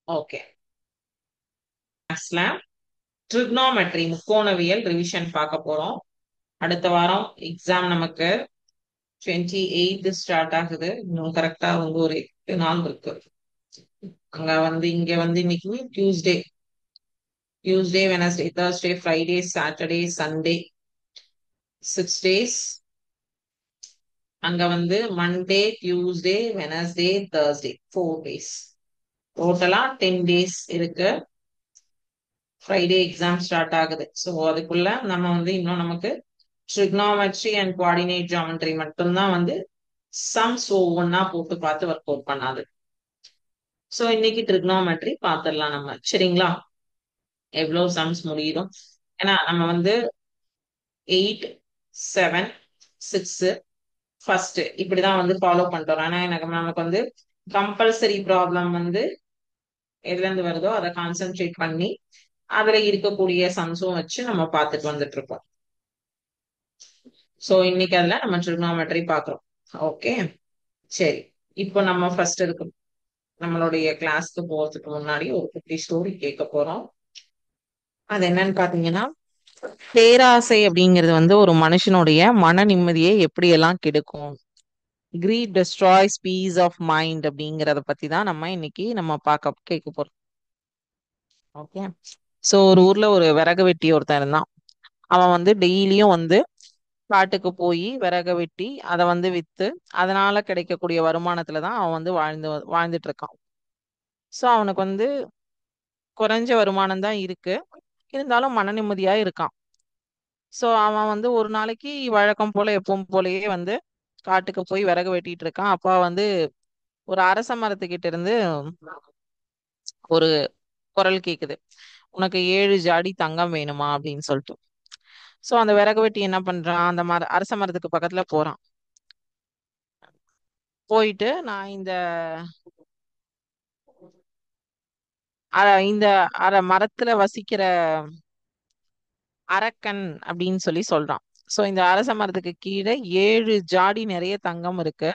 Okay. கிளாஸ்ல trigonometry முக்கோணவியல் revision பார்க்க போறோம். அடுத்த வாரம் எக்ஸாம் நமக்கு 28 ஸ்டார்ட் ஆகுது. இன்னும் கரெக்டா வந்து ஒரு 8 நாள் இருக்கு. இங்க வந்து இன்னைக்கு Tuesday Wednesday Thursday Friday Saturday Sunday 6 days. அங்க வந்து Monday Tuesday Wednesday Thursday 4 days. டோட்டலா 10 days இருக்கு. ஃப்ரைடே எக்ஸாம் ஸ்டார்ட் ஆகுது. ஸோ அதுக்குள்ள நம்ம வந்து இன்னும் நமக்கு ட்ரிக்னாமெட்ரி அண்ட் கோஆர்டினேட் ஜாமெட்ரி மட்டும்தான் வந்து சம்ஸ் ஒவ்வொன்னா போட்டு பார்த்து ஒர்க் அவுட் பண்ணாது. ஸோ இன்னைக்கு ட்ரிக்னாமெட்ரி பார்த்துடலாம் நம்ம. சரிங்களா? எவ்வளவு சம்ஸ் முடியுதும். ஏன்னா நம்ம வந்து 8, 7, 6 ஃபர்ஸ்ட் இப்படிதான் வந்து ஃபாலோ பண்ணிட்டோம். ஆனா நமக்கு வந்து கம்பல்சரி ப்ராப்ளம் வந்து எதுல இருந்து வருதோ அதை கான்சென்ட்ரேட் பண்ணி அதுல இருக்கக்கூடிய சம்ஸும் வச்சு நம்ம பார்த்துட்டு வந்துட்டு இருக்கோம். ஸோ இன்னைக்கு அதுல நம்ம ட்ரிக்னாமெட்ரி பார்க்குறோம். ஓகே, சரி. இப்போ நம்ம ஃபர்ஸ்ட் இருக்கு நம்மளுடைய கிளாஸ்க்கு போறதுக்கு முன்னாடி ஒரு குட்டி ஸ்டோரி கேட்க போறோம். அது என்னன்னு பாத்தீங்கன்னா, பேராசை அப்படிங்கிறது வந்து ஒரு மனுஷனுடைய மன நிம்மதியை எப்படியெல்லாம் கெடுக்கும். Greed destroys peace of mind அப்படிங்கிறத பத்தி தான் நம்ம இன்னைக்கு கேட்க போறோம். ஓகே. ஸோ ஒரு ஊர்ல ஒரு விறகு வெட்டி ஒருத்தன் இருந்தான். அவன் வந்து டெய்லியும் வந்து காட்டுக்கு போய் விறகு வெட்டி அதை வந்து வித்து அதனால கிடைக்கக்கூடிய வருமானத்துல தான் அவன் வந்து வாழ்ந்துட்டு இருக்கான். ஸோ அவனுக்கு வந்து குறைஞ்ச வருமானம் தான் இருக்கு. இருந்தாலும் மன நிம்மதியா இருக்கான். ஸோ அவன் வந்து ஒரு நாளைக்கு வழக்கம் போல எப்பவும் போலயே வந்து காட்டுக்கு போய் விறகு வெட்டிட்டு இருக்கான். அப்பா வந்து ஒரு அரச மரத்துக்கிட்ட இருந்து ஒரு குரல் கேக்குது. உனக்கு 7 ஜாடி தங்கம் வேணுமா அப்படின்னு சொல்லிட்டு. ஸோ அந்த விறகு வெட்டி என்ன பண்றான், அந்த அரச மரத்துக்கு பக்கத்துல போறான். போயிட்டு நான் இந்த மரத்துல வசிக்கிற அரக்கன் அப்படின்னு சொல்லி சொல்றான். சோ இந்த அரச மரத்துக்கு கீழே 7 ஜாடி நிறைய தங்கம் இருக்கு.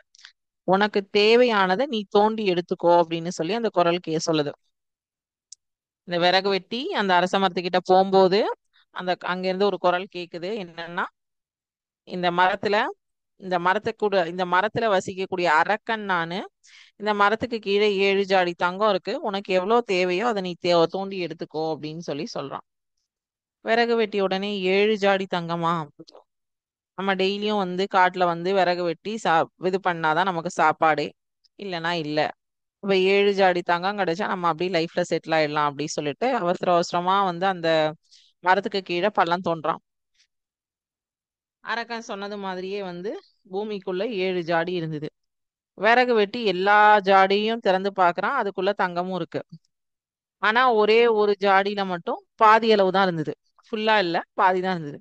உனக்கு தேவையானதை நீ தோண்டி எடுத்துக்கோ அப்படின்னு சொல்லி அந்த குரல் சொல்லுது. இந்த விறகு வெட்டி அந்த அரச மரத்துக்கிட்ட போகும்போது அங்க இருந்து ஒரு குரல் கேக்குது. என்னன்னா, இந்த மரத்துல இந்த மரத்துல வசிக்கக்கூடிய அரக்கன் நானு. இந்த மரத்துக்கு கீழே 7 ஜாடி தங்கம் இருக்கு. உனக்கு எவ்வளவு தேவையோ அதை நீ தோண்டி எடுத்துக்கோ அப்படின்னு சொல்லி சொல்றான். விறகு வெட்டி உடனே 7 ஜாடி தங்கமா? நம்ம டெய்லியும் வந்து காட்டுல வந்து விறகு வெட்டி இது பண்ணாதான் நமக்கு சாப்பாடு, இல்லைன்னா இல்ல. இப்ப 7 ஜாடி தங்கம் கிடைச்சா நம்ம அப்படியே லைஃப்ல செட்டில் ஆயிடலாம் அப்படின்னு சொல்லிட்டு அவசர அவசரமா வந்து அந்த மரத்துக்கு கீழே பள்ளம் தோன்றான். அரக்கன் சொன்னது மாதிரியே வந்து பூமிக்குள்ள 7 ஜாடி இருந்தது. விறகு வெட்டி எல்லா ஜாடியும் திறந்து பார்க்கறான். அதுக்குள்ள தங்கமும் இருக்கு. ஆனா ஒரே ஒரு ஜாடியில மட்டும் பாதி அளவு தான் இருந்தது. ஃபுல்லா இல்ல, பாதி தான் இருந்தது.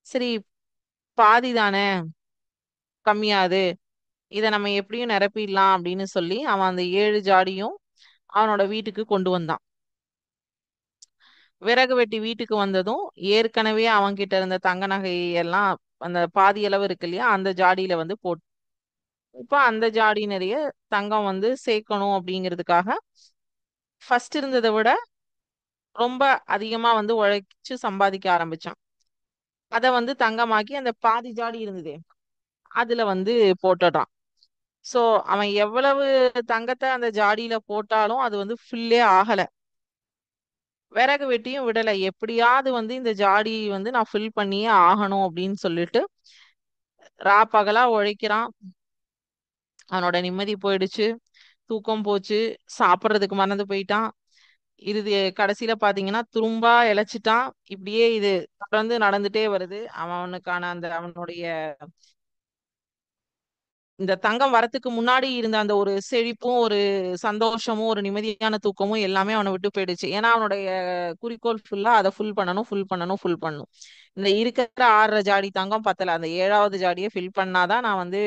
சரி, பாதி தானே, கம்மியாது, இதை நம்ம எப்படியும் நிரப்பிடலாம் அப்படின்னு சொல்லி அவன் அந்த 7 ஜாடியும் அவனோட வீட்டுக்கு கொண்டு வந்தான். விறகு வெட்டி வீட்டுக்கு வந்ததும் ஏற்கனவே அவன்கிட்ட இருந்த தங்க நகை எல்லாம் அந்த பாதி அளவு இருக்கு இல்லையா, அந்த ஜாடியில வந்து போட்டு இப்போ அந்த ஜாடி நிறைய தங்கம் வந்து சேர்க்கணும் அப்படிங்கிறதுக்காக ஃபர்ஸ்ட் இருந்ததை விட ரொம்ப அதிகமா வந்து உழைச்சு சம்பாதிக்க ஆரம்பிச்சான். அதை வந்து தங்கமாக்கி அந்த பாதி ஜாடி இருந்ததே அதுல வந்து போட்டுடுறான். சோ அவன் எவ்வளவு தங்கத்தை அந்த ஜாடியில போட்டாலும் அது வந்து ஃபில்லே ஆகல. விறகு வெட்டியும் விடல, எப்படியாவது வந்து இந்த ஜாடி வந்து நான் ஃபில் பண்ணியே ஆகணும் அப்படின்னு சொல்லிட்டு பகலா உழைக்கிறான். அவனோட நிம்மதி போயிடுச்சு, தூக்கம் போச்சு, சாப்பிட்றதுக்கு மறந்து போயிட்டான். கடைசியில பாத்தீங்கன்னா துரும்பா இழைச்சிட்டான். இப்படியே இது தொடர்ந்து நடந்துட்டே வருது. அவனுக்கான அவனுடைய இந்த தங்கம் வரத்துக்கு முன்னாடி இருந்த அந்த ஒரு செழிப்பும் ஒரு சந்தோஷமும் ஒரு நிம்மதியான தூக்கமும் எல்லாமே அவனை விட்டு போயிடுச்சு. ஏன்னா அவனுடைய குறிக்கோள் ஃபுல்லா அதை ஃபுல் பண்ணணும், ஃபுல் பண்ணணும், ஃபுல் பண்ணணும். இந்த இருக்கிற 6.5 ஜாடி தங்கம் பத்தல, அந்த 7வது ஜாடியை ஃபில் பண்ணாதான் நான் வந்து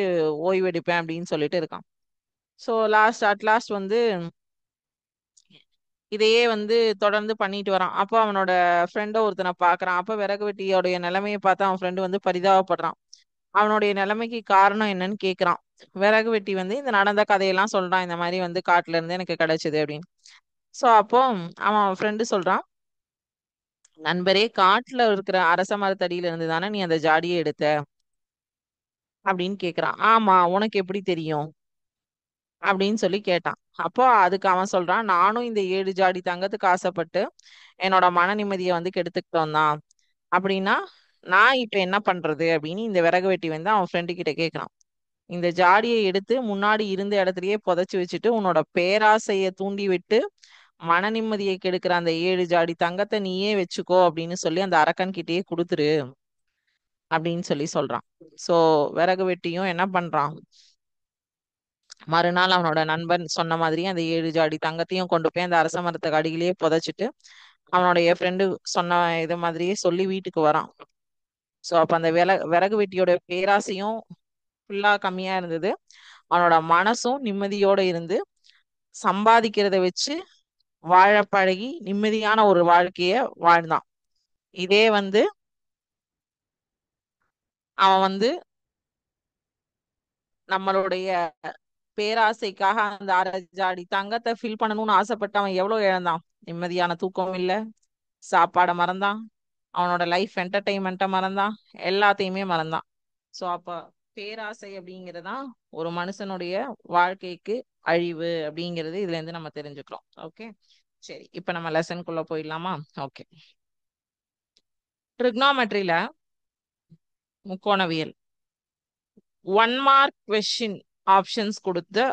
ஓய்வு எடுப்பேன் அப்படின்னு சொல்லிட்டு இருக்கான். ஸோ அட் லாஸ்ட் வந்து இதையே வந்து தொடர்ந்து பண்ணிட்டு வரான். அப்போ அவனோட ஃப்ரெண்டை ஒருத்தனை பாக்குறான். அப்ப விறகு வெட்டியோடைய நிலைமையை பார்த்து அவன் ஃப்ரெண்டு வந்து பரிதாபப்படுறான். அவனுடைய நிலைமைக்கு காரணம் என்னன்னு கேக்குறான். விறகு வெட்டி வந்து இந்த நடந்த கதையெல்லாம் சொல்றான். இந்த மாதிரி வந்து காட்டுல இருந்து எனக்கு கிடைச்சது அப்படின்னு. சோ அப்போ அவன் ஃப்ரெண்டு சொல்றான், நண்பரே காட்டுல இருக்கிற அரச மரத்தடியில இருந்து தானே நீ அந்த ஜாடியை எடுத்த அப்படின்னு கேக்குறான். ஆமா, உனக்கு எப்படி தெரியும் அப்படின்னு சொல்லி கேட்டான். அப்போ அதுக்கு அவன் சொல்றான், நானும் இந்த 7 ஜாடி தங்கத்துக்கு ஆசைப்பட்டு என்னோட மன நிம்மதியை வந்து கெடுத்துக்கிட்டோம் தான். அப்படின்னா நான் இப்ப என்ன பண்றது அப்படின்னு இந்த விறகு வெட்டி வந்து அவன் ஃப்ரெண்டு கிட்ட கேக்குறான். இந்த ஜாடியை எடுத்து முன்னாடி இருந்த இடத்துலயே புதைச்சு வச்சுட்டு உன்னோட பேராசைய தூண்டி விட்டு மன நிம்மதியை கெடுக்கிற அந்த 7 ஜாடி தங்கத்தை நீயே வச்சுக்கோ அப்படின்னு சொல்லி அந்த அரக்கன் கிட்டயே கொடுத்துரு அப்படின்னு சொல்லி சொல்றான். சோ விறகு வெட்டியும் என்ன பண்றான், மறுநாள் அவனோட நண்பன் சொன்ன மாதிரி அந்த 7 ஜாடி தங்கத்தையும் கொண்டு போய் அந்த அரச மரத்துக்கு அடியிலேயே புதைச்சிட்டு அவனுடைய ஃப்ரெண்டு சொன்ன இது மாதிரியே சொல்லி வீட்டுக்கு வரான். சோ அப்ப அந்த விறகு வெட்டியோட பேராசையும் ஃபுல்லா கம்மியா இருந்தது. அவனோட மனசும் நிம்மதியோட இருந்து சம்பாதிக்கிறத வச்சு வாழ பழகி நிம்மதியான ஒரு வாழ்க்கைய வாழ்ந்தான். இதே வந்து அவன் வந்து நம்மளுடைய பேராசைக்காக அந்த 6 ஜாடி தங்கத்தை ஃபில் பண்ணணும்னு ஆசைப்பட்டு அவன் எவ்வளவு இழந்தான். நிம்மதியான தூக்கம் இல்ல, சாப்பாட மறந்தான், அவனோட லைஃப் என்டர்டெயின்மெண்ட்டை மறந்தான், எல்லாத்தையுமே மறந்தான். சோ அப்ப பேராசை அப்படிங்கறதுதான் ஒரு மனுஷனுடைய வாழ்க்கைக்கு அழிவு அப்படிங்கிறது இதுல இருந்து நம்ம தெரிஞ்சுக்கிறோம். ஓகே, சரி, இப்ப நம்ம லெசனுக்குள்ள போயிடலாமா? ஓகே, ட்ரிக்னாமெட்ரியில முக்கோணவியல் 1 மார்க் கொஸ்டின் ஆப்ஷன்ஸ் கொடுத்து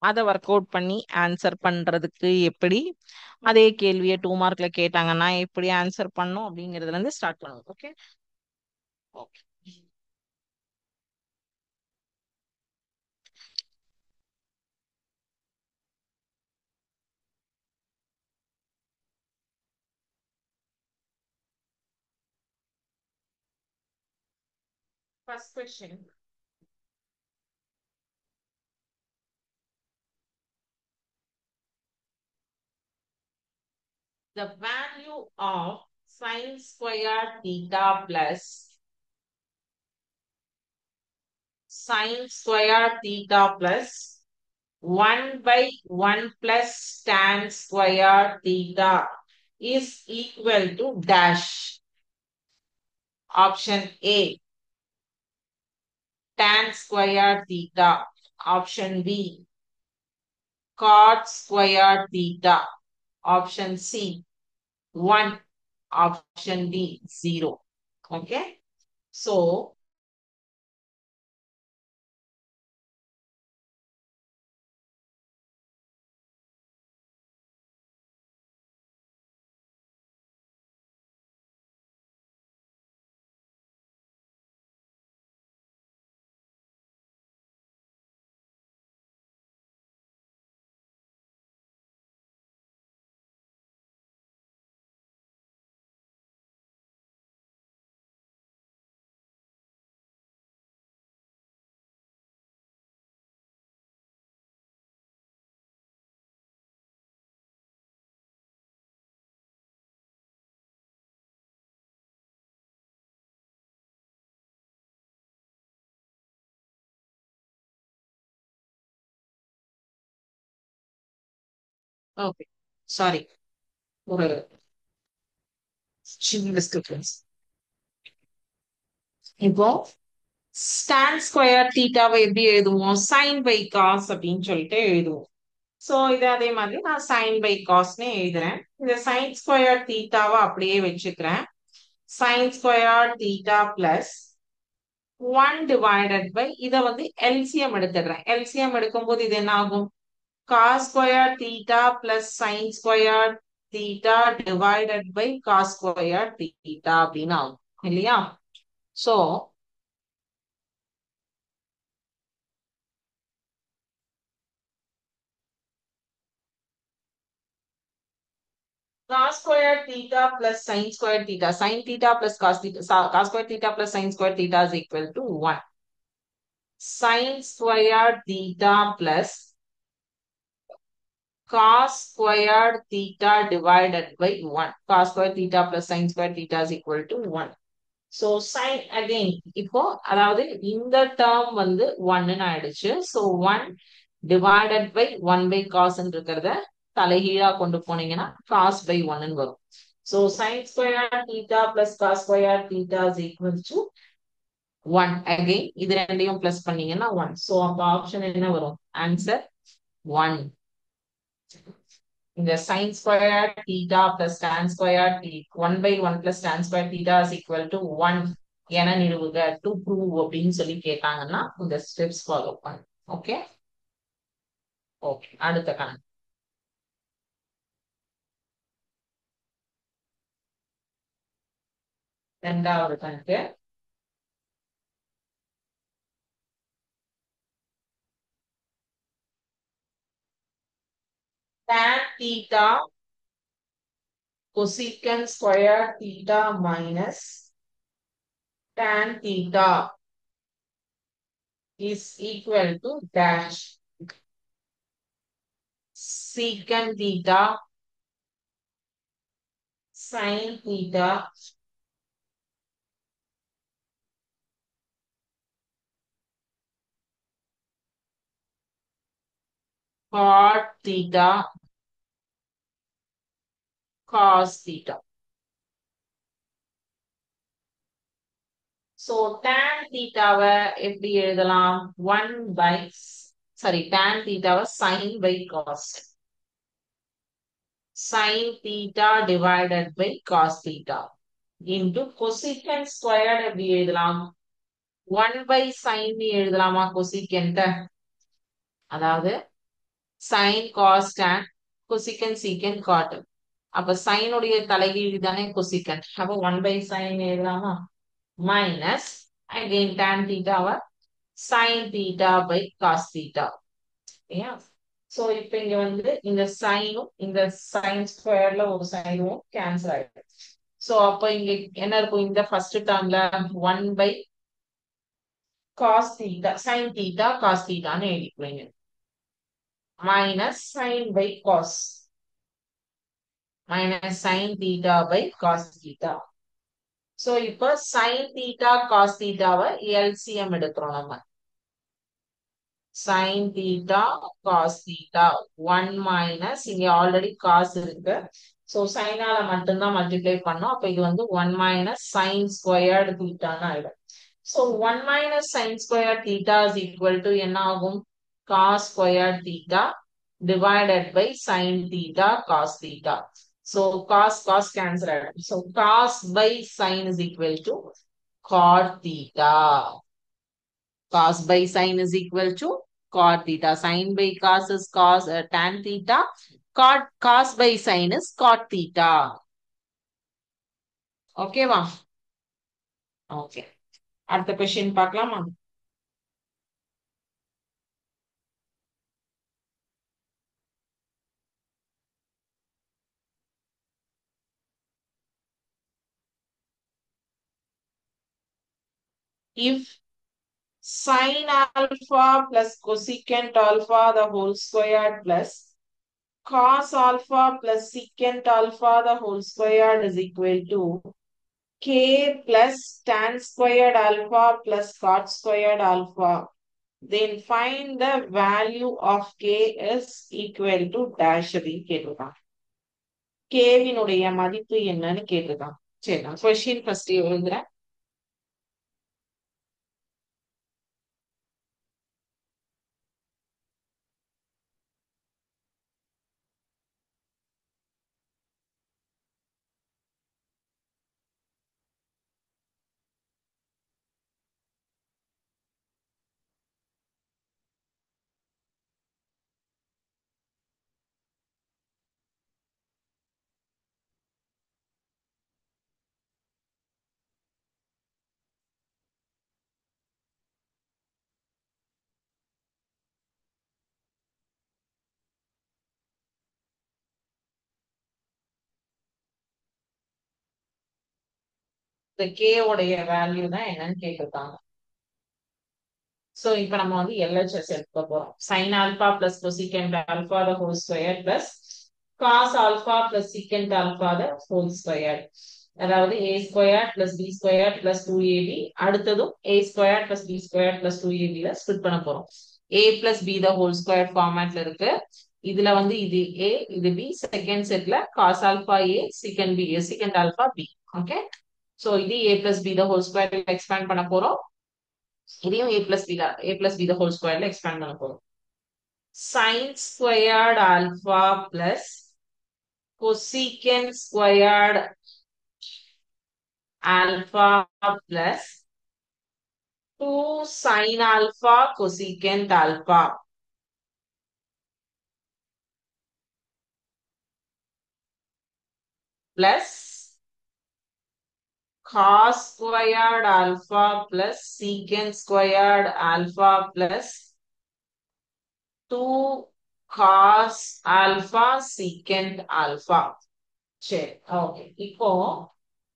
அதை ஒர்க் அவுட் பண்ணி ஆன்சர் பண்றதுக்கு எப்படி, அதே கேள்வியை 2 மார்க்ல கேட்டாங்கன்னா எப்படி ஆன்சர் பண்ணும் அப்படிங்கிறதுல இருந்து ஸ்டார்ட் பண்ணுவோம். Okay, okay. First question. The value of sine square theta plus sine square theta plus 1 by 1 plus tan square theta is equal to dash. Option A, tan square theta. Option B, cot square theta. Option C, 1. Option D, 0. Okay. So, okay. Sorry. ஒரு சின்ன disturbance. இப்போ tan square தீட்டாவை எப்படி எழுதுவோம்? sin by cos அப்படின்னு சொல்லிட்டு எழுதுவோம். So இது அதே மாதிரி நான் sin பை காஸ்னு எழுதுறேன். இந்த sin ஸ்கொயர் தீட்டாவை அப்படியே வச்சுக்கிறேன். sin square theta plus 1 divided by இதை வந்து எல்சிஎம் எடுத்துடுறேன். எல்சிஎம் எடுக்கும்போது இது என்ன ஆகும்? cos square theta plus sin square theta divided by cos square theta அப்படின்னு ஆகும் இல்லையா? So cos square theta plus sin square theta. Sin theta plus cos theta. Cos square theta plus sin square theta is equal to 1. Sin square theta plus cos square theta divided by 1. Cos square theta plus sin square theta is equal to 1. So sin again இப்போ அதாவது இந்த term வந்து 1 ஆயிடுச்சு. So 1 divided by 1 by cos இருக்கிறத தலைகீழா கொண்டு போனீங்கன்னா cos by 1 வரும். So sin square theta plus cos square theta is equal to 1. Again இது ரெண்டையும் பிளஸ் பண்ணீங்கன்னா 1. So அப்ப ஆப்ஷன் என்ன வரும்? ஆன்சர் 1. இந்த sin square theta plus tan square theta 1 by 1 plus tan square theta is equal to 1 என நிறுவுக to prove அப்படின்னு சொல்லி கேட்டாங்கன்னா இந்த ஸ்டெப்ஸ் ஃபாலோ பண்ணு. ஓகே ஓகே அடுத்த கணக்கு. இரண்டாவது கணக்கு. tan theta cosecant square theta minus tan theta is equal to dash secant theta sin theta cot theta cos theta. So tan theta-வை எப்படி எழுதலாம்? 1 by tan theta-வை sin by cos. Sin theta divided by cos theta into cosecant squared எப்படி எழுதலாம்? 1 by sin எழுதலாமா cosecant? அதாவது sin cos tan cosecant secant cot. அப்ப sin உடைய தலைகீழ் தானே cosecant. அப்ப 1 by sin எழுதலாமா? Minus again tan theta sin theta by cos theta. Yeah. So இப்ப இங்க வந்து இந்த சைனும் இந்த sin ஸ்கொயர்ல ஒரு சைனும் கேன்சல் ஆயிடும். So அப்ப இங்க என்ன இருக்கும்? இந்த first டேர்ம்ல 1 by cos theta sin theta cos theta ன்னு எழுதிக்குவீங்க. Minus sin by cos minus sin theta by cos theta. So இப்ப sin theta cos theta-வை LCM எடுக்கிறோம் நம்ம. sin theta cos theta 1 minus இங்க ஆல்ரெடி cos இருக்கு. So sin-ஆல மட்டும்தான் multiply பண்ணோம். அப்ப இது வந்து 1 minus sin squared theta-ன்னு ஆயிடும். So 1 minus sin squared theta is equal to என்ன ஆகும்? cos squared theta divided by sin theta cos theta. So cos cancel out. So cos by sin is equal to cot theta. Cos by sin is equal to cot theta. Sin by cos is cos tan theta. Cos by sin is cot theta. Okay வா? Okay. அடுத்த question பார்க்கலாமா? If sin alpha plus cosecant alpha the whole squared plus cos alpha plus secant alpha the whole squared is equal to k plus tan squared alpha plus cot squared alpha, then find the value of k is equal to dash அப்படின்னு கேட்டிருக்கான். k வினுடைய மதிப்பு என்னன்னு கேட்டிருக்கான். சரி நான் question first எழுதுறேன். இந்த k உடைய வேல்யூ தான் என்னன்னு கேட்டிருக்காங்க. சோ இப்ப நம்ம வந்து LHS எடுக்க போறோம். sin alpha plus cosecant alpha the whole square plus cos alpha plus secant alpha the whole square. அதாவது a square plus b square plus 2ab அடுத்ததும் a square plus b square plus 2ab ல split பண்ண போறோம். a plus b the whole square ஃபார்மேட்ல இருக்கு. இதுல வந்து இது A இது B செகண்ட் செட்ல cos alpha A secant B secant alpha B. Okay, so இது A plus B the whole square expand பண்ண போறோம். இதையும் A plus B the whole square expand பண்ண போறோம். sin squared alpha plus cosecant squared alpha plus 2 sin alpha cosecant alpha plus cos squared alpha plus secant squared alpha plus 2 cos alpha secant alpha. சரி, okay. இப்போ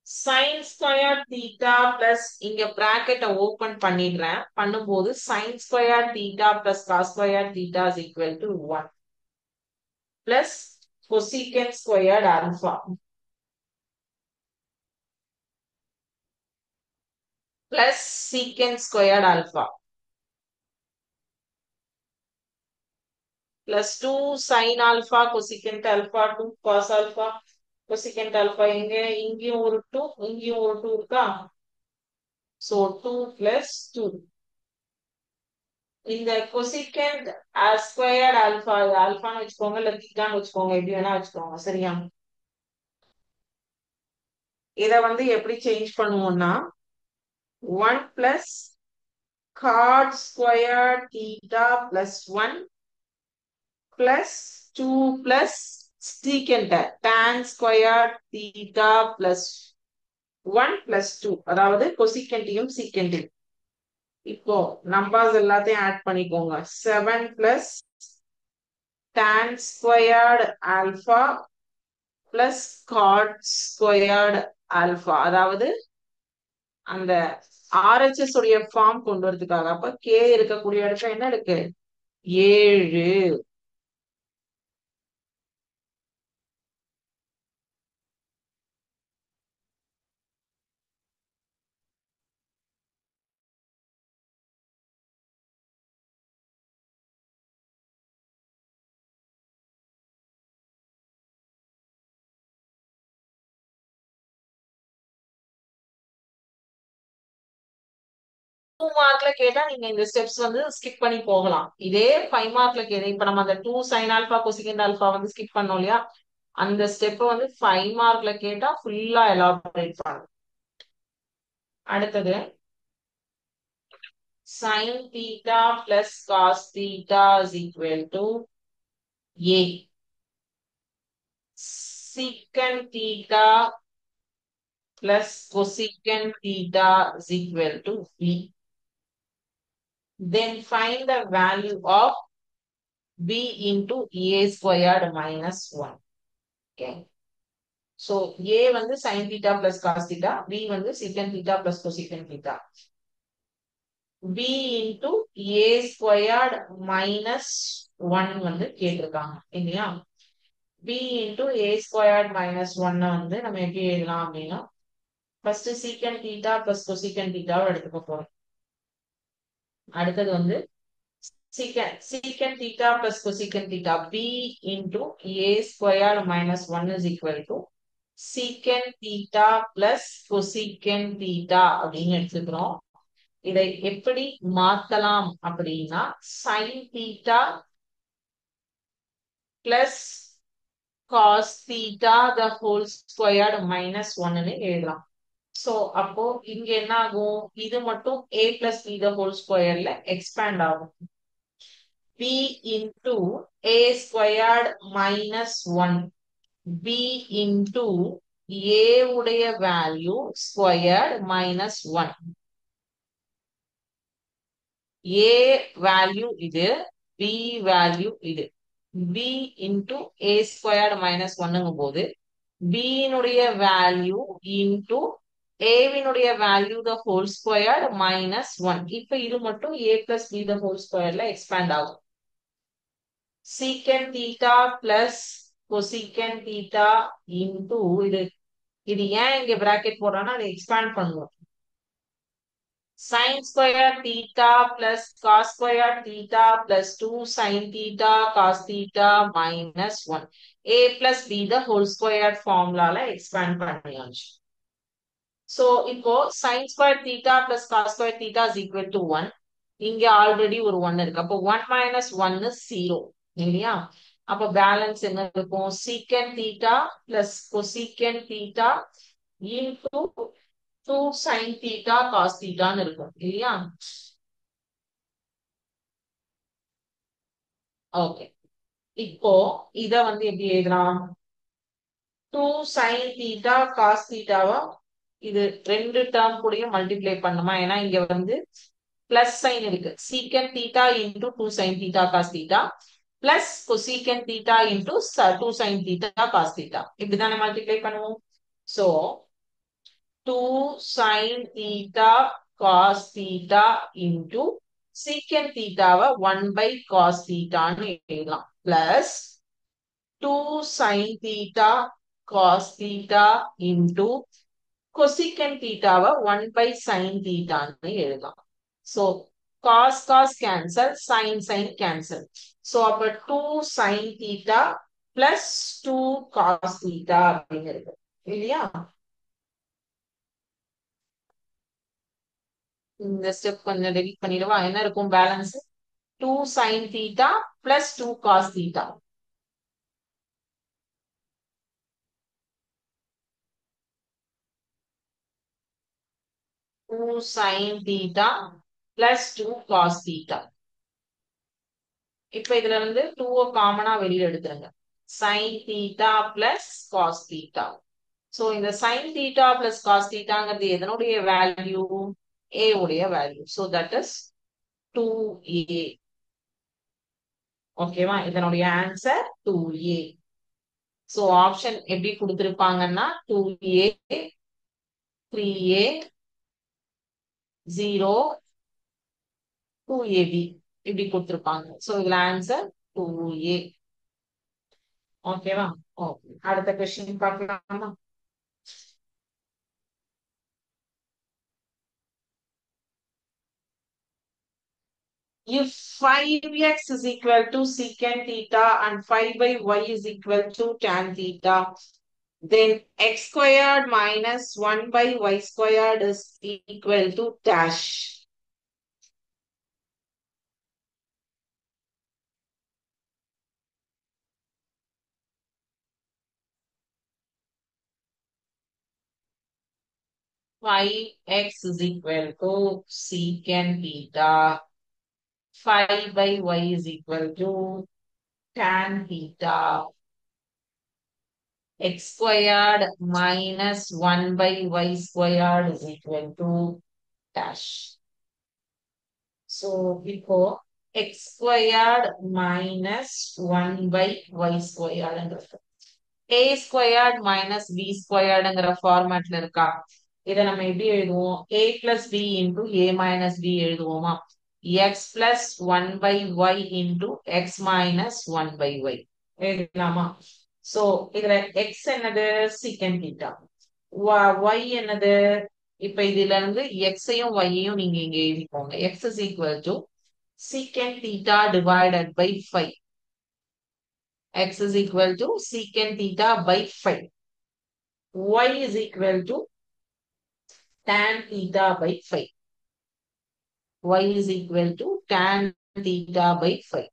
sin squared theta plus இங்க பிராக்கெட்டை open பண்ணிடுறேன். பண்ணும்போது sin squared theta plus cos squared theta is equal to 1 plus cosecant squared alpha plus secant squared alpha plus 2 sin alpha cosecant alpha 2 cos alpha cosecant alpha இங்கேயும் ஒரு 2 இங்கேயும் ஒரு 2 இருக்கா, so 2 plus 2. இந்த cosecant squared alpha ஆல்பான்னு வச்சுக்கோங்க இல்ல தீட்டான்னு வச்சுக்கோங்க, எப்படி வேணா வச்சுக்கோங்க, சரியா? இத வந்து எப்படி சேஞ்ச் பண்ணுவோம்னா 1 plus cot squared theta plus 1 plus 2 plus secant tan squared theta plus 1 plus 2, அதாவது cosecant-யும் secant-யும். இப்போ நம்பர்ஸ் எல்லாத்தையும் ஆட் பண்ணிக்கோங்க. 7 plus tan squared alpha plus cot squared alpha, அதாவது அந்த RHS உடைய ஃபார்ம் கொண்டு வரதுக்காக. அப்ப K இருக்கக்கூடிய இடத்துல என்ன இருக்கு? 7. டூ மார்க்ல கேட்டா நீங்க இந்த ஸ்டெப்ஸ் வந்து ஸ்கிப் பண்ணி போகலாம். இதே 5 மார்க்ல கேட்டா இப்ப நம்ம அந்த 2 sin ஆல்பா cosecant ஆல்பா வந்து ஸ்கிப் பண்ணோம் இல்லையா, அந்த ஸ்டெப் வந்து 5 மார்க்ல கேட்டா ஃபுல்லா எலாபரேட் பண்ணணும். அடுத்தது sin theta plus cos theta is equal to A. Secant theta plus cosecant theta is equal to B. Then find the value of B into A squared minus 1. Okay. So A வந்து sin theta plus cos theta, B வந்து secant theta plus cosecant theta. B into A squared minus 1 வந்து கேட்டிருக்காங்க இல்லையா? B into A squared minus 1 வந்து நம்ம எப்படி எழுதலாம் அப்படின்னா, first secant theta plus cosecant theta எடுத்துக்க போறோம். அடுத்தது வந்து secant theta plus cosecant theta B into A squared minus 1 is equal to secant theta plus cosecant theta அப்படின்னு எடுத்துக்கிறோம். இதை எப்படி மாத்தலாம் அப்படின்னா sin theta plus cos theta the whole squared minus 1 ன்னு எழுதலாம். சோ அப்போ இங்க என்ன ஆகும், இது மட்டும் A plus B the whole squareல expand ஆகும். B into A squared minus 1 B into A உடைய value squared minus 1. A value இது, B வேல்யூ இது. B into A squared minus 1ங்கும் போது B னுடைய வேல்யூ into A வினுடைய value the whole squared minus 1. இப்ப இது மட்டும் A plus B the whole squareல expand ஆகும். Secant theta plus cosecant theta into இது ஏன் இங்க bracket போடுறோம்னா அதை expand பண்ணுவோம். sin square theta plus cos square theta plus 2 sin theta cos theta minus 1. A plus B the whole square formula expand பண்ணியாச்சு. So இப்போ sin square theta plus cos square theta is equal to 1. இங்க already ஒரு 1 இருக்கு. அப்போ 1 minus 1 is 0. இல்லையா? அப்போ balance என்ன இருக்கும்? secant theta plus cosecant theta into 2 sin theta cos theta ன்னு இருக்கும். இல்லையா? ஓகே. இப்போ இத வந்து எப்படி எழுதலாம்? 2 sin theta cos theta இது ரெண்டு டேர்ம் கூடயும் மல்டிப்ளை பண்ணுமா? ஏன்னா இங்க வந்து பிளஸ் சைன் இருக்கு. secant theta into 2 sin theta cos theta plus cosecant theta into 2 sin theta cos theta. இப்படிதானே மல்டிப்ளை பண்ணுவோம். So 2 sin theta cos theta into secant theta 1 by cos theta ன்னு எழுதலாம். Plus 2 sin theta cos theta into cosecant theta 1 by sin theta ன்னு எழுதலாம். So cos cos cancel, sin sin cancel. So அப்ப 2 sin theta plus 2 cos theta அப்படின்னு இருக்கு. இல்லையா? இந்த step கொஞ்சம் டெலிட் பண்ணிடுவா. என்ன இருக்கும் balance? 2 sin theta plus 2 cos theta. Two sin theta plus 2 cos theta. இப்ப இதுல இருந்து 2 காமனா வெளியில எடுத்துருங்க. sin theta plus cos theta. So இந்த sin theta plus cos thetaங்கிறது எதனுடைய வேல்யூ? A உடைய value. So that is 2A. ஓகேவா? இதனுடைய ஆன்சர் 2A. So ஆப்ஷன் எப்படி கொடுத்திருப்பாங்கன்னா 2A, 3A, 0, 2AB இப்படி கொடுத்திருப்பாங்க. So இதுல ஆன்சர் 2A. ஓகேவா? ஓகே. அடுத்த கொஸ்டின் பார்க்கலாமா? If 5x is equal to secant theta and 5 by y is equal to tan theta, then x squared minus 1 by y squared is equal to dash. Five x is equal to secant theta. 5 by y is equal to tan theta. X squared minus 1 by y squared is equal to dash. So before x squared minus 1 by y squared a squared minus b squared ஃபார்மேட்ல இருக்கா? இதை நம்ம எப்படி எழுதுவோம்? a plus b into a minus b எழுதுவோமா? x plus 1 by y into x minus 1 by y எழுதலாமா? So இதுல x என்னது? secant theta. y என்னது? இப்ப இதுல இருந்து x ஐயும் y ஐயும் நீங்க இங்க எழுதிக்கோங்க. x is equal to secant theta divided by 5. X is equal to secant theta by 5. Y is equal to tan theta by 5. Y is equal to tan theta by 5.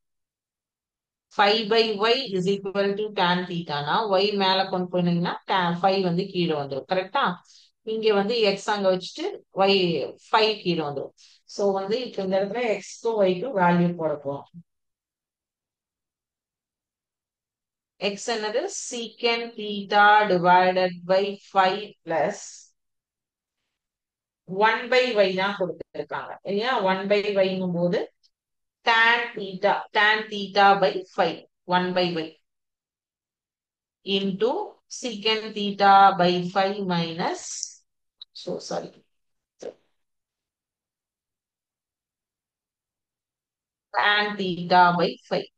5 by y is equal to tan theta னா y மேல கொண்டு போனீங்கன்னா 5 வந்து கீழே வந்துரும். கரெக்டா? இங்க வந்து x அங்க வச்சுட்டு y 5 கீழே வந்துரும். சோ வந்து இப்ப இந்த இடத்துல x க்கும் y க்கும் வேல்யூ போட போறோம். x என்னது? secant theta divided by 5 plus 1 by y தான் கொடுத்திருக்காங்க. இல்லையா? 1 by y ங்கும் போது tan theta by 5 1 by y into secant theta by 5 minus tan theta by 5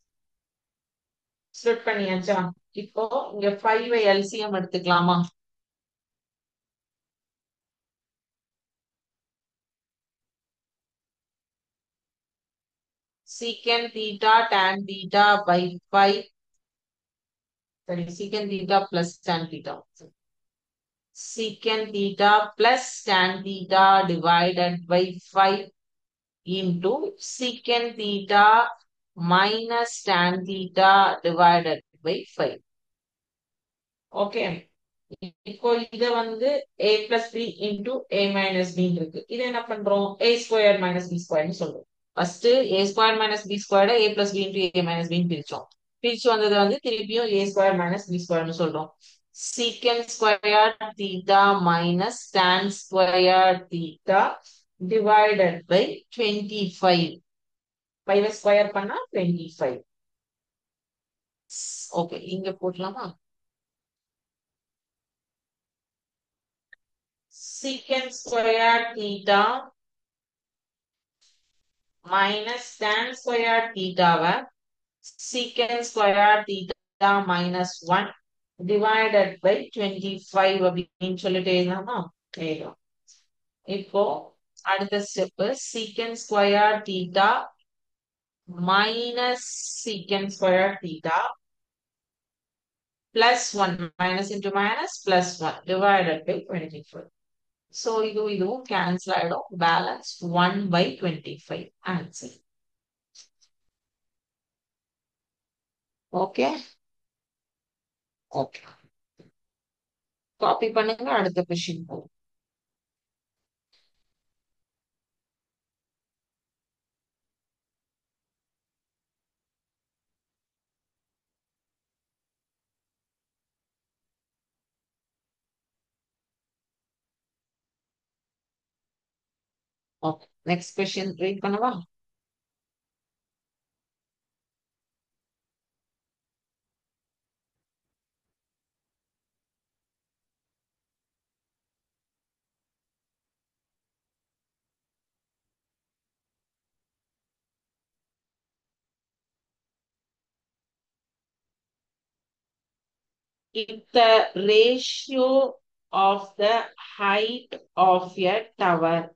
split பண்ணியாச்சா? இப்போ இங்க 5 LCM எடுத்துக்கலாமா? secant theta tan theta by phi. Sorry, secant theta plus tan theta. Secant theta plus tan theta divided by phi into secant theta minus tan theta divided by phi. Okay, இப்போ இத வந்து a plus b into a minus b இருக்கு. இது என்ன பண்றோம்? a square minus b square னு சொல்றோம். First a square minus b square a plus b into a minus b னு பிரிச்சோம். பிரிச்சு வந்தது வந்து திருப்பியும் a square minus b square னு சொல்றோம். secant square theta minus tan square theta divided by 25. 5 square பண்ணா 25. ஓகே, இங்க போடலாமா? secant square theta minus tan square theta secant square theta minus 1 divided by 25 அப்படின்னு சொல்லிட்டு எழுதலாமா? எழுதலாம். இப்போ அடுத்த step secant square theta minus secant square theta plus 1 minus into minus plus 1 divided by 25. So இதுவும் cancel ஆயிடும். Balance 1 by 25 answer. Okay okay, copy பண்ணுங்க, அடுத்த கொஸ்டின் போகும். ஓகே, நெக்ஸ்ட் கொஸ்டின் ரீட் பண்ணவா? If the ratio of the height of a tower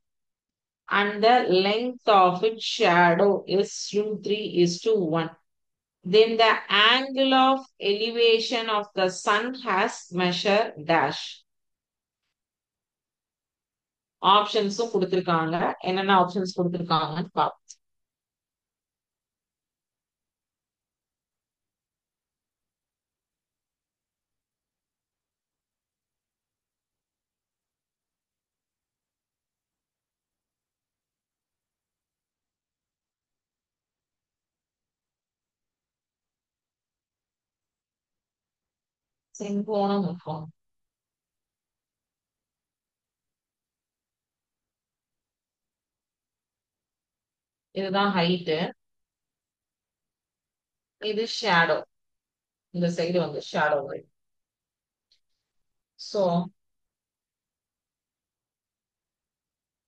and the length of its shadow is √3:1, then the angle of elevation of the sun has measure dash. ஆப்ஷன்ஸும் கொடுத்திருக்காங்க. என்னென்ன options கொடுத்திருக்காங்கன்னு பார்ப்போம். செங்கோணம் முக்கோணம். இதுதான் height, இது shadow. இந்த side வந்து shadow. So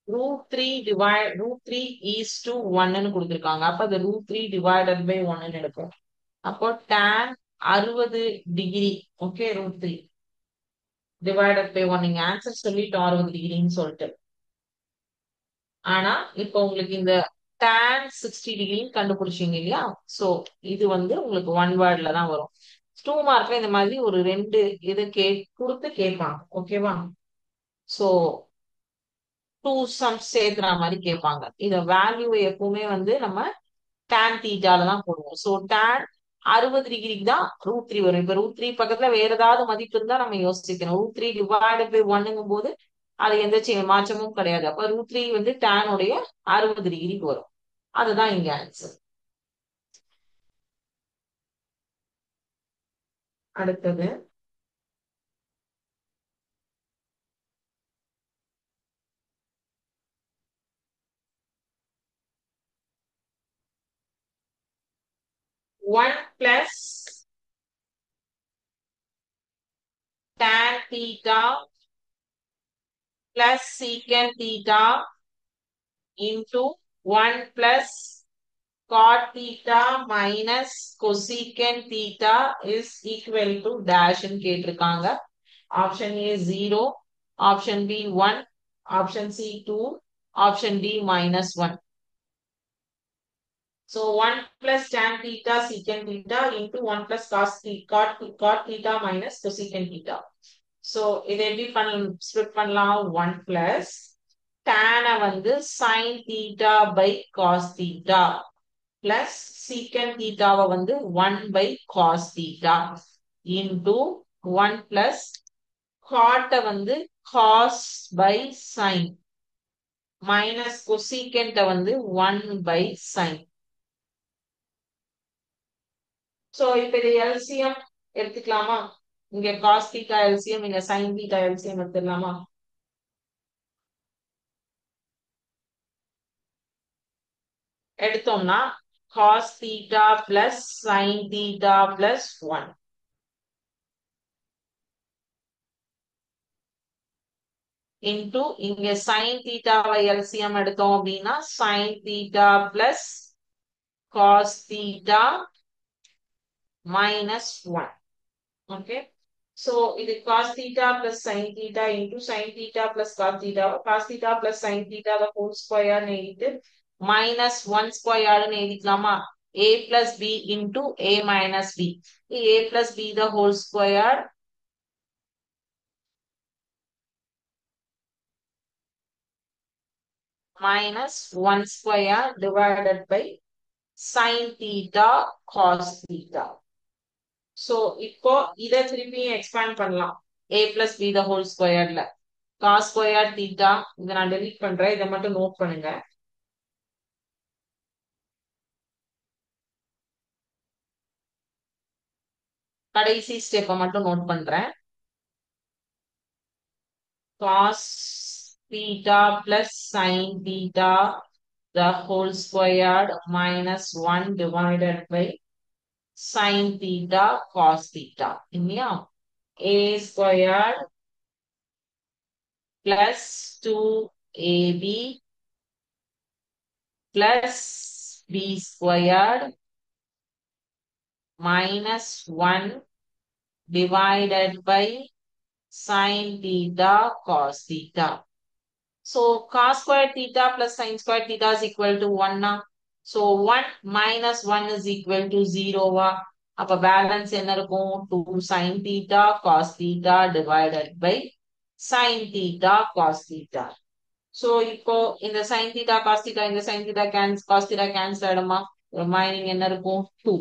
√3 கொடுத்திருக்காங்க. அப்ப அது √3 ÷ 1 எடுக்கும். அப்போ tan 60 டிகிரி. ஓகே, √3 ÷ 1. நீங்க ஆன்சர் சொல்லிட்டோம் 60 டிகிரின்னு சொல்லிட்டு. ஆனா இப்போ உங்களுக்கு இந்த tan 60 டிகிரின்னு கண்டுபிடிச்சீங்க இல்லையா? சோ இது வந்து உங்களுக்கு 1 வேர்ட்ல தான் வரும். 2 மார்க்ல இந்த மாதிரி ஒரு 2 இது கொடுத்து கேட்பாங்க. ஓகேவா? சோ 2 சம்ஸ் சேர்க்கிற மாதிரி கேட்பாங்க. இத வேல்யூ எப்பவுமே வந்து நம்ம tan தீட்டால தான் போடுவோம். சோ tan 60 டிகிரிக்கு தான் √3 வரும். இப்ப √3 பக்கத்துல வேற ஏதாவது மதிப்பு இருந்தா நம்ம யோசிக்கணும். √3 ÷ 1 போது அது எந்த மாற்றமும் கிடையாது. அப்ப √3 வந்து tan உடைய 60 டிகிரிக்கு வரும். அதுதான் இங்க ஆன்சர். அடுத்தது one plus tan theta plus secant theta into 1 plus cot theta minus cosecant theta is equal to dash ன்னு கேட்டிருக்காங்க. Option A 0, option B 1, option C 2, option D -1. So 1 plus tan theta secant theta into 1 plus cot theta minus cosecant theta. So இதை எப்படி split பண்ணலாம் 1 plus tan வந்து sin theta by cos theta plus secant theta வந்து 1 by cos theta into 1 plus cot வந்து cos by sin minus cosecant வந்து 1 by sin. So இப்ப இது LCM எடுத்துக்கலாமா? இங்க cos theta LCM, இங்க sin theta LCM எடுத்துக்கலாமா? எடுத்தோம்னா cos theta plus sin theta plus 1 into இங்க sin theta LCM எடுத்தோம் அப்படின்னா sin theta plus cos theta minus 1. Okay. So இது cos theta plus sin theta into sin theta plus cos theta plus sin theta the whole square எழுதிட்டு minus 1 square எழுதிக்கலாமா? A plus B into A minus B. A plus B the whole square minus 1 square divided by sin theta cos theta. So இப்போ இதை திருப்பி expand பண்ணலாம். A plus B the whole squareல cos square theta இதை நான் delete பண்றேன். இதை மட்டும் note பண்ணுங்க. கடைசி ஸ்டெப்பை மட்டும் நோட் பண்றேன். cos theta plus sin theta the whole squared minus 1 divided by sin theta cos theta. இல்லையா? A squared plus 2AB plus B squared minus 1 divided by sin theta cos theta. So cos square theta plus sin square theta is equal to 1 now. So 1 minus 1 is equal to 0 வா? அப்ப balance என்ன இருக்கும்? 2 sin theta cos theta divided by sin theta cos theta. So இப்போ இந்த sin theta cos theta இந்த sin theta cos theta cancel ஆயிடுமா? remaining என்ன இருக்கும்? 2.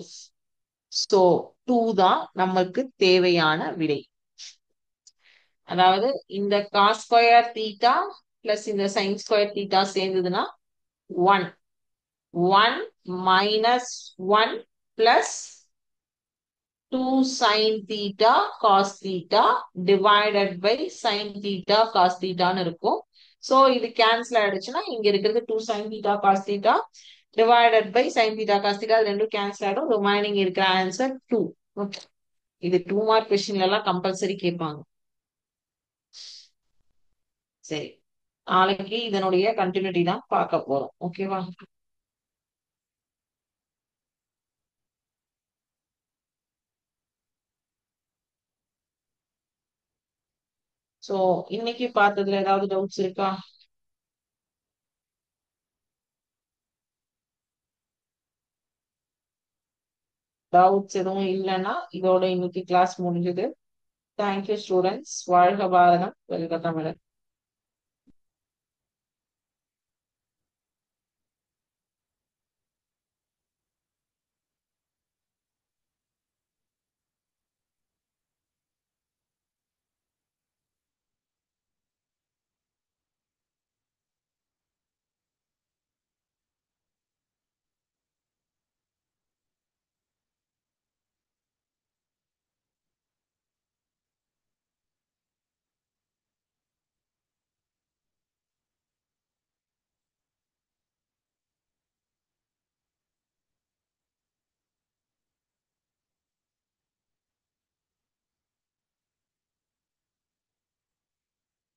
So 2 தான் நமக்கு தேவையான விடை. அதாவது இந்த cos square theta plus இந்த sin square theta சேர்ந்ததுன்னா 1. 1 minus 1 plus 2 sin theta cos theta divided by sin theta cos theta ன்னு இருக்கும். So இது cancel ஆயிடுச்சுன்னா இங்க இருக்கிறது 2 sin theta cos theta divided by sin theta cos theta ரெண்டும் cancel ஆயிடும். remaining இருக்கிற ஆன்சர் 2. Okay. இது 2 மார்க் கொஸ்டின்ல எல்லாம் கம்பல்சரி கேட்பாங்க. சரி, நாளைக்கு இதனுடைய கண்டினியூட்டி தான் பார்க்க போறோம். ஓகேவா? சோ இன்னைக்கு பார்த்ததுல ஏதாவது டவுட்ஸ் இருக்கா? டவுட்ஸ் எதுவும் இல்லைன்னா இதோட இன்னைக்கு கிளாஸ் முடிஞ்சது. Thank you students. வாழ்க பாரதம், வெல்க தமிழன்.